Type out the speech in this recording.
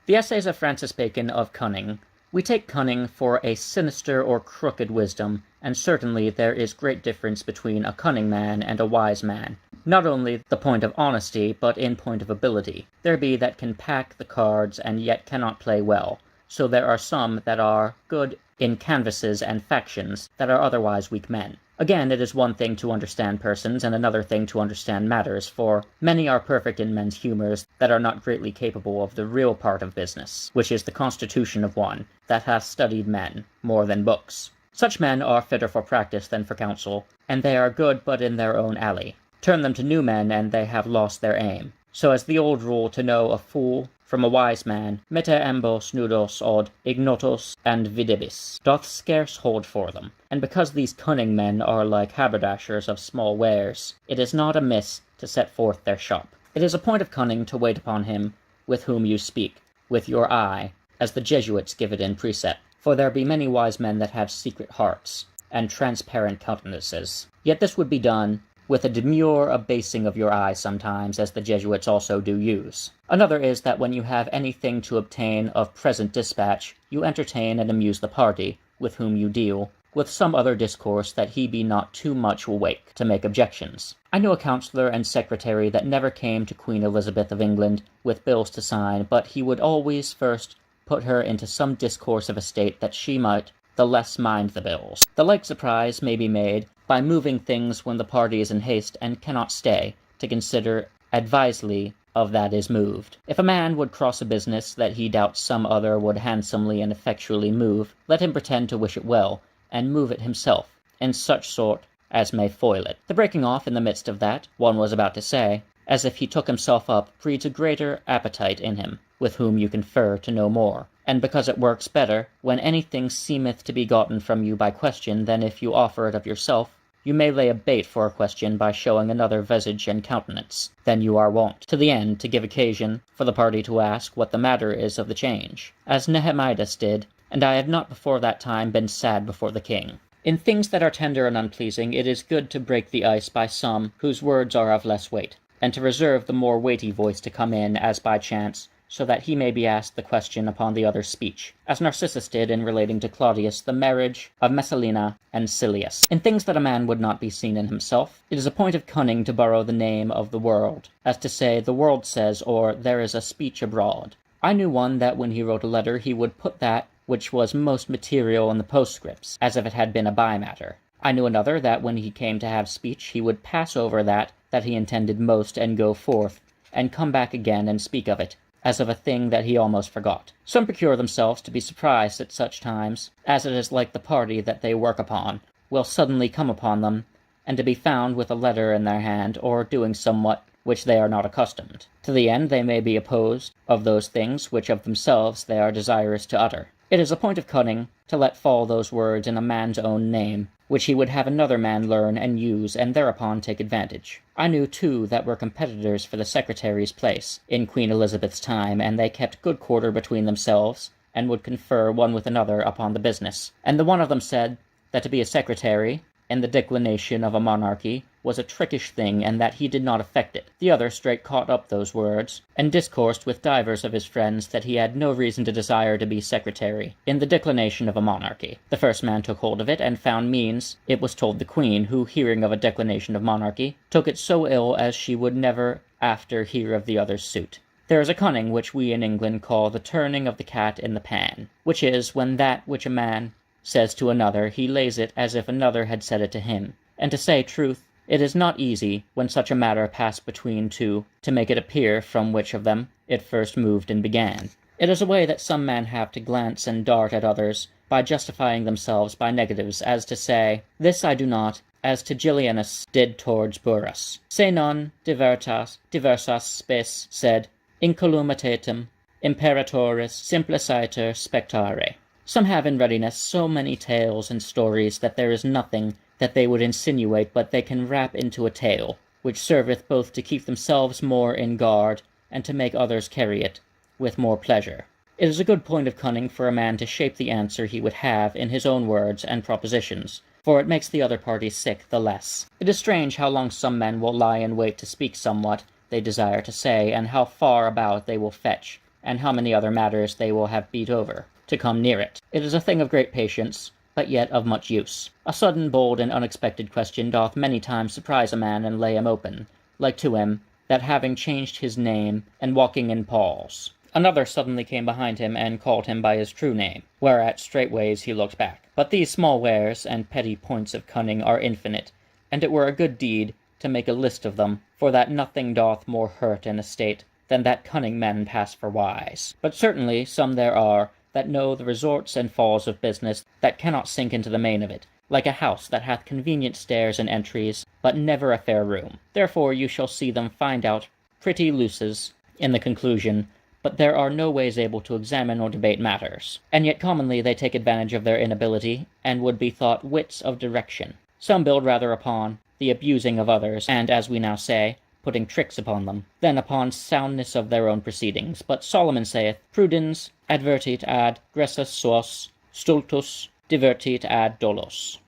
The Essays of Francis Bacon of Cunning. We take cunning for a sinister or crooked wisdom, and certainly there is great difference between a cunning man and a wise man, not only the point of honesty, but in point of ability. There be that can pack the cards and yet cannot play well, so there are some that are good in canvasses and factions that are otherwise weak men. Again, it is one thing to understand persons, and another thing to understand matters, for many are perfect in men's humours that are not greatly capable of the real part of business, which is the constitution of one that hath studied men more than books. Such men are fitter for practice than for counsel, and they are good but in their own alley. Turn them to new men, and they have lost their aim. So as the old rule to know a fool from a wise man, mete ambos nudos od ignotos and videbis, doth scarce hold for them. And because these cunning men are like haberdashers of small wares, it is not amiss to set forth their shop. It is a point of cunning to wait upon him with whom you speak, with your eye, as the Jesuits give it in precept. For there be many wise men that have secret hearts, and transparent countenances. Yet this would be done with a demure abasing of your eye sometimes, as the Jesuits also do use. Another is that when you have anything to obtain of present dispatch, you entertain and amuse the party, with whom you deal, with some other discourse that he be not too much awake to make objections. I knew a counsellor and secretary that never came to Queen Elizabeth of England with bills to sign, but he would always first put her into some discourse of estate that she might the less mind the bills. The like surprise may be made by moving things when the party is in haste and cannot stay to consider advisedly of that is moved. If a man would cross a business that he doubts some other would handsomely and effectually move, let him pretend to wish it well, and move it himself, in such sort as may foil it. The breaking off in the midst of that one was about to say, as if he took himself up, breeds a greater appetite in him, with whom you confer to know more, and because it works better when anything seemeth to be gotten from you by question than if you offer it of yourself, you may lay a bait for a question by showing another visage and countenance than you are wont, to the end to give occasion for the party to ask what the matter is of the change, as Nehemidas did, and I have not before that time been sad before the king. In things that are tender and unpleasing, it is good to break the ice by some whose words are of less weight, and to reserve the more weighty voice to come in as by chance, so that he may be asked the question upon the other's speech, as Narcissus did in relating to Claudius the marriage of Messalina and Silius. In things that a man would not be seen in himself, it is a point of cunning to borrow the name of the world, as to say, the world says, or there is a speech abroad. I knew one that when he wrote a letter he would put that which was most material in the postscripts, as if it had been a by-matter. I knew another that when he came to have speech he would pass over that he intended most and go forth, and come back again and speak of it, as of a thing that he almost forgot. Some procure themselves to be surprised at such times, as it is like the party that they work upon will suddenly come upon them, and to be found with a letter in their hand, or doing somewhat which they are not accustomed. To the end they may be opposed of those things which of themselves they are desirous to utter. It is a point of cunning to let fall those words in a man's own name, which he would have another man learn and use, and thereupon take advantage. I knew two that were competitors for the secretary's place in Queen Elizabeth's time, and they kept good quarter between themselves, and would confer one with another upon the business. And the one of them said that to be a secretary, in the declination of a monarchy, was a trickish thing, and that he did not affect it. The other straight caught up those words, and discoursed with divers of his friends that he had no reason to desire to be secretary in the declination of a monarchy. The first man took hold of it, and found means, it was told the queen, who, hearing of a declination of monarchy, took it so ill as she would never after hear of the other's suit. There is a cunning which we in England call the turning of the cat in the pan, which is, when that which a man says to another, he lays it as if another had said it to him. And to say truth, it is not easy, when such a matter pass between two, to make it appear from which of them it first moved and began. It is a way that some men have to glance and dart at others, by justifying themselves by negatives, as to say, this I do not, as Tigellinus did towards Burrus. Se non diversas spes sed incolumitatem imperatoris simpliciter spectare. Some have in readiness so many tales and stories that there is nothing that they would insinuate but they can wrap into a tale, which serveth both to keep themselves more in guard, and to make others carry it with more pleasure. It is a good point of cunning for a man to shape the answer he would have in his own words and propositions, for it makes the other party sick the less. It is strange how long some men will lie in wait to speak somewhat they desire to say, and how far about they will fetch and how many other matters they will have beat over, to come near it. It is a thing of great patience, but yet of much use. A sudden, bold, and unexpected question doth many times surprise a man and lay him open, like to him, that having changed his name, and walking in Paul's. Another suddenly came behind him, and called him by his true name, whereat straightways he looked back. But these small wares and petty points of cunning are infinite, and it were a good deed to make a list of them, for that nothing doth more hurt an estate than that cunning men pass for wise. But certainly some there are that know the resorts and falls of business, that cannot sink into the main of it, like a house that hath convenient stairs and entries, but never a fair room. Therefore you shall see them find out pretty luces in the conclusion, but there are no ways able to examine or debate matters. And yet commonly they take advantage of their inability, and would be thought wits of direction. Some build rather upon the abusing of others, and, as we now say, putting tricks upon them, than upon soundness of their own proceedings. But Solomon saith, Prudens advertit ad gressus suos, stultus divertit ad dolos.